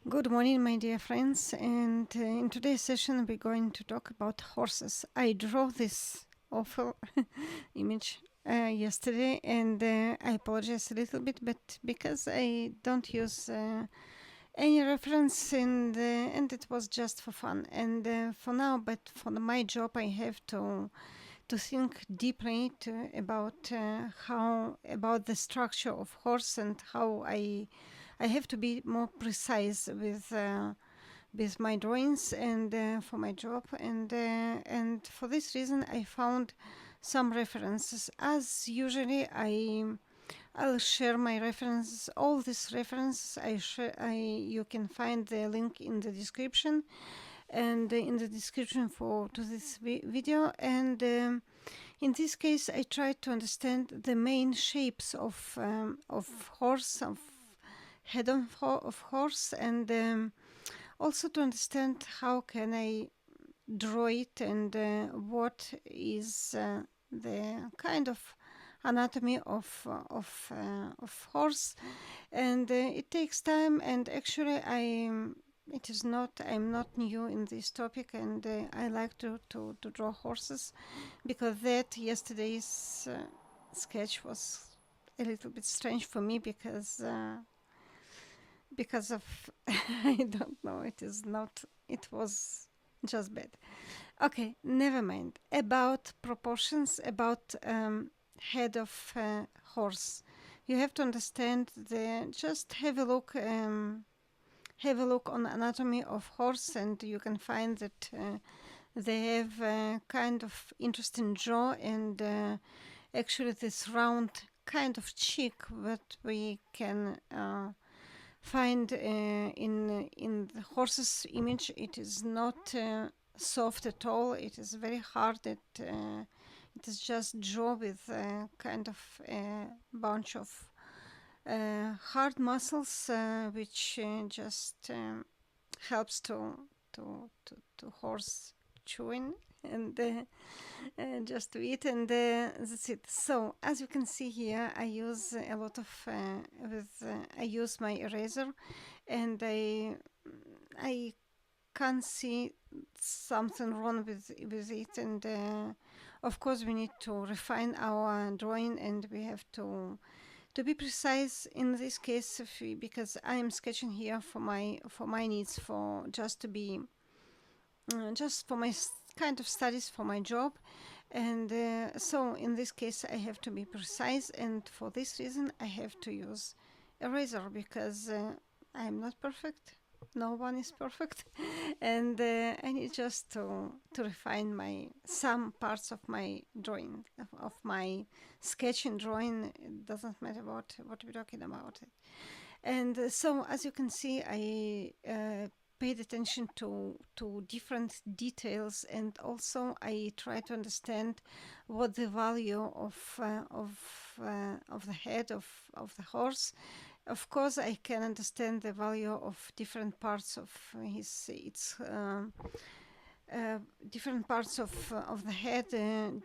Good morning, my dear friends. And in today's session, we're going to talk about horses. I drew this awful image yesterday, and I apologize a little bit, but because I don't use any reference, and it was just for fun. And for now, but for my job, I have to think deeply about how about the structure of horse and how I have to be more precise with my drawings and for my job and for this reason I found some references. As usually, I'll share my references. All these references I you can find the link in the description and in the description for to this video. And in this case, I tried to understand the main shapes of horse, of head of horse, and also to understand how can I draw it and what is the kind of anatomy of horse. And it takes time, and actually I'm not new in this topic, and I like to draw horses because that yesterday's sketch was a little bit strange for me because of I don't know, it is not, it was just bad. Okay, never mind about proportions, about head of horse. You have to understand the just have a look on anatomy of horse, and you can find that they have a kind of interesting jaw and actually this round kind of cheek that we can find in the horse's image. It is not soft at all. It is very hard. It is just jaw with kind of a bunch of hard muscles, which just helps to horse chewing and just to eat, and that's it. So as you can see here, I use a lot of I use my eraser, and I can't see something wrong with it, and of course we need to refine our drawing, and we have to be precise in this case because I am sketching here for my needs, for just to be just for my kind of studies for my job. And so in this case I have to be precise, and for this reason I have to use eraser because I am not perfect. No one is perfect. And I need just to refine my some parts of my drawing, of my sketching drawing. It doesn't matter what we're talking about it. And so as you can see, I paid attention to different details, and also I try to understand what the value of the head of the horse. Of course, I can understand the value of different parts of his its different parts of the head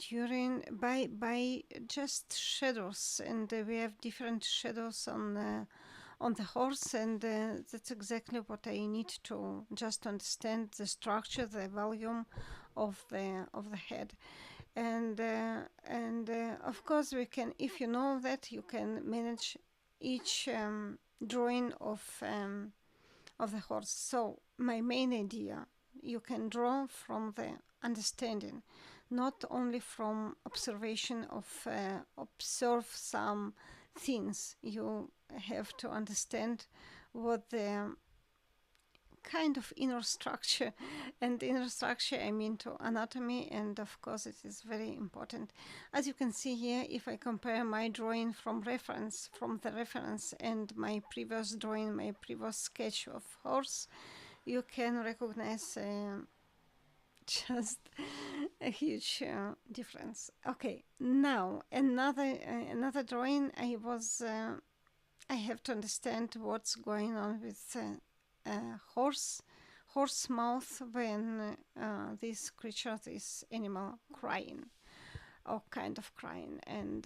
during by just shadows, and we have different shadows on the horse, and that's exactly what I need to just understand the structure, the volume of the head. And of course we can, if you know that, you can manage each drawing of the horse. So my main idea, you can draw from the understanding, not only from observation of observe some things. You have to understand what the kind of inner structure, and inner structure I mean to anatomy, and of course it is very important. As you can see here, if I compare my drawing from the reference and my previous drawing, my previous sketch of horse, you can recognize just a huge difference. Okay, now another drawing. I have to understand what's going on with horse mouth when this creature, this animal, crying or kind of crying. And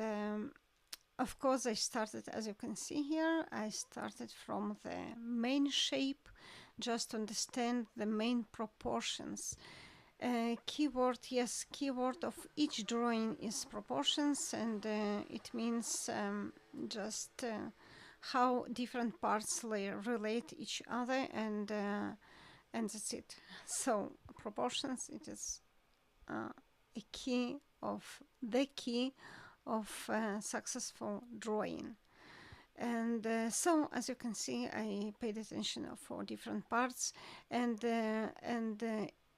of course I started, as you can see here, I started from the main shape, just to understand the main proportions. Keyword, yes, keyword of each drawing is proportions, and it means just how different parts relate each other, and that's it. So proportions, it is a key of the key of successful drawing. And so, as you can see, I paid attention for different parts, and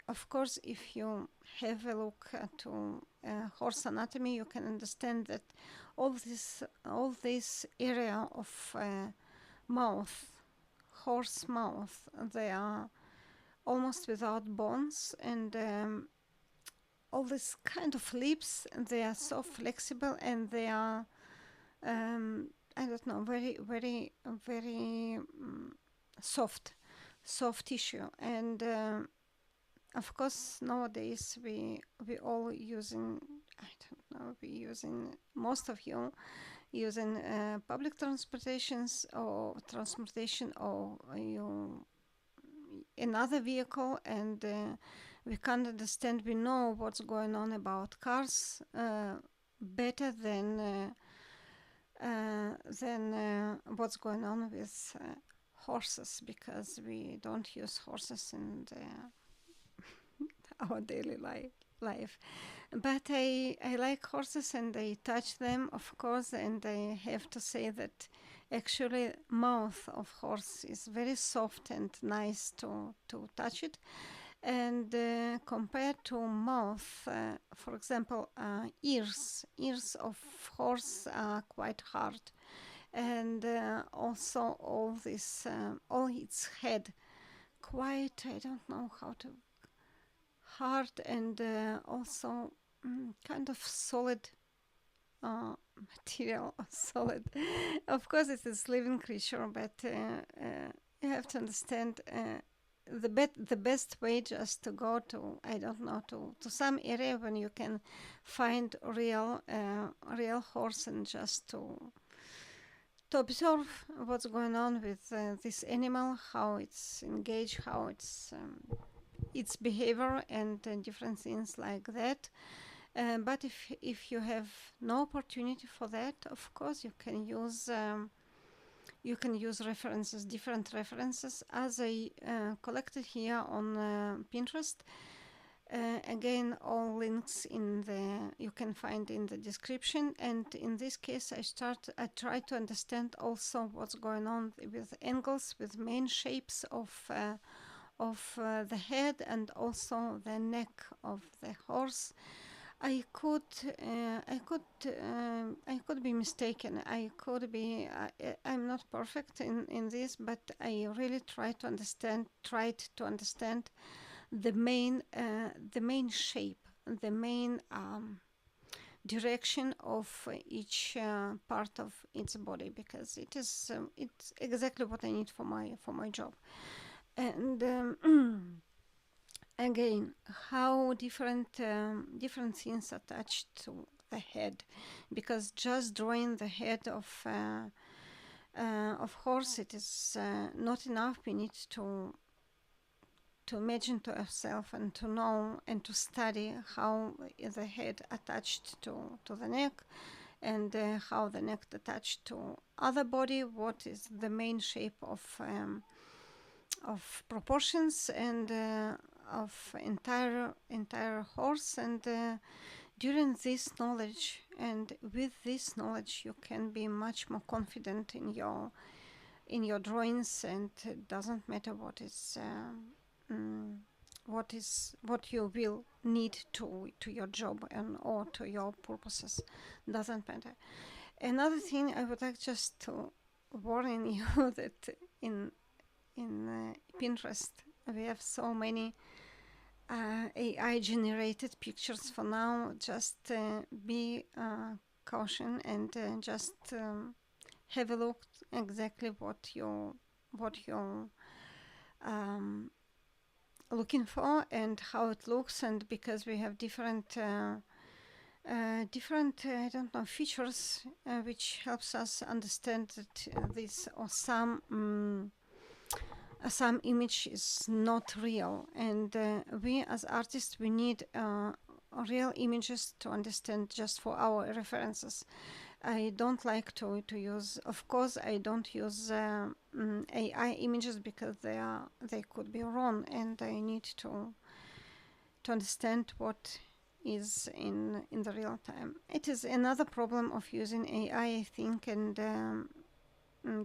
of course, if you have a look to horse anatomy, you can understand that all this area of mouth, horse mouth, they are almost without bones, and all this kind of lips, they are so flexible, and they are I don't know, very soft tissue. And of course, nowadays we all using, I don't know, we using, most of you using public transportations or transportation, or you another vehicle, and we can't understand. We know what's going on about cars better than what's going on with horses, because we don't use horses in our daily life. But I like horses, and I touch them, of course, and I have to say that actually mouth of horse is very soft and nice to touch it. And compared to mouth, for example, ears of horse are quite hard, and also all its head, quite, I don't know how to, hard, and also kind of solid material, solid. Of course, it is living creature, but you have to understand. The best way just to go to, I don't know, to some area when you can find real horse, and just to observe what's going on with this animal, how it's engaged, how its behavior, and different things like that. But if you have no opportunity for that, of course you can use references, different references, as I collected here on Pinterest. Again, all links you can find in the description. And in this case, I try to understand also what's going on with angles, with main shapes of the head, and also the neck of the horse. I could be mistaken. I'm not perfect in this, but I really tried to understand the main shape, the main direction of each part of its body, because it's exactly what I need for my job. And again, how different things attached to the head, because just drawing the head of horse, it is not enough. We need to imagine to ourselves, and to know and to study how the head attached to the neck, and how the neck attached to other body, what is the main shape of proportions, and of entire horse. And during this knowledge, and with this knowledge, you can be much more confident in your drawings, and it doesn't matter what you will need to your job, and or to your purposes, doesn't matter. Another thing I would like just to warn you that in Pinterest we have so many AI generated pictures for now. Just be caution, and just have a look exactly what you're looking for, and how it looks. And because we have different I don't know, features which helps us understand that this, or some some image is not real, and we as artists, we need real images to understand, just for our references. I don't like to use, of course, I don't use AI images, because they could be wrong, and I need to understand what is in the real time. It is another problem of using AI, I think, and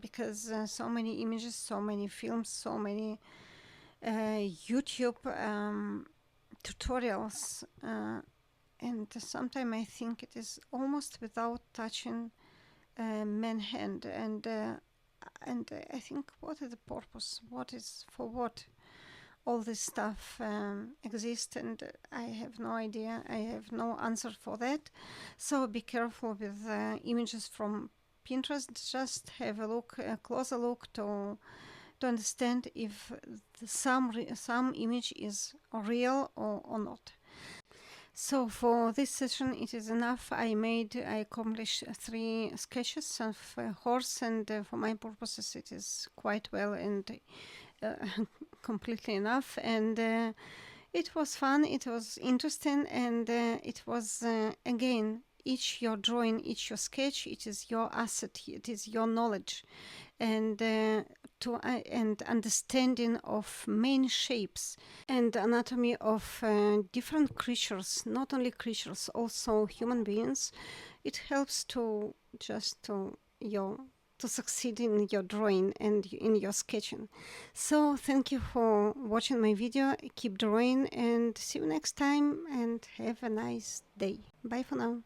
because so many images, so many films, so many YouTube tutorials, and sometimes I think it is almost without touching man hand, and I think, what is the purpose? What is, for what all this stuff exists? And I have no idea. I have no answer for that. So be careful with images from Pinterest. Just have a closer look to understand if some image is real or not. So for this session, it is enough. I accomplished 3 sketches of a horse, and for my purposes, it is quite well and uh, completely enough. And it was fun, it was interesting, and it was, again, each your drawing, each your sketch, it is your asset, it is your knowledge, and and understanding of main shapes and anatomy of different creatures, not only creatures, also human beings. It helps to just to succeed in your drawing and in your sketching. So thank you for watching my video. Keep drawing, and see you next time, and have a nice day. Bye for now.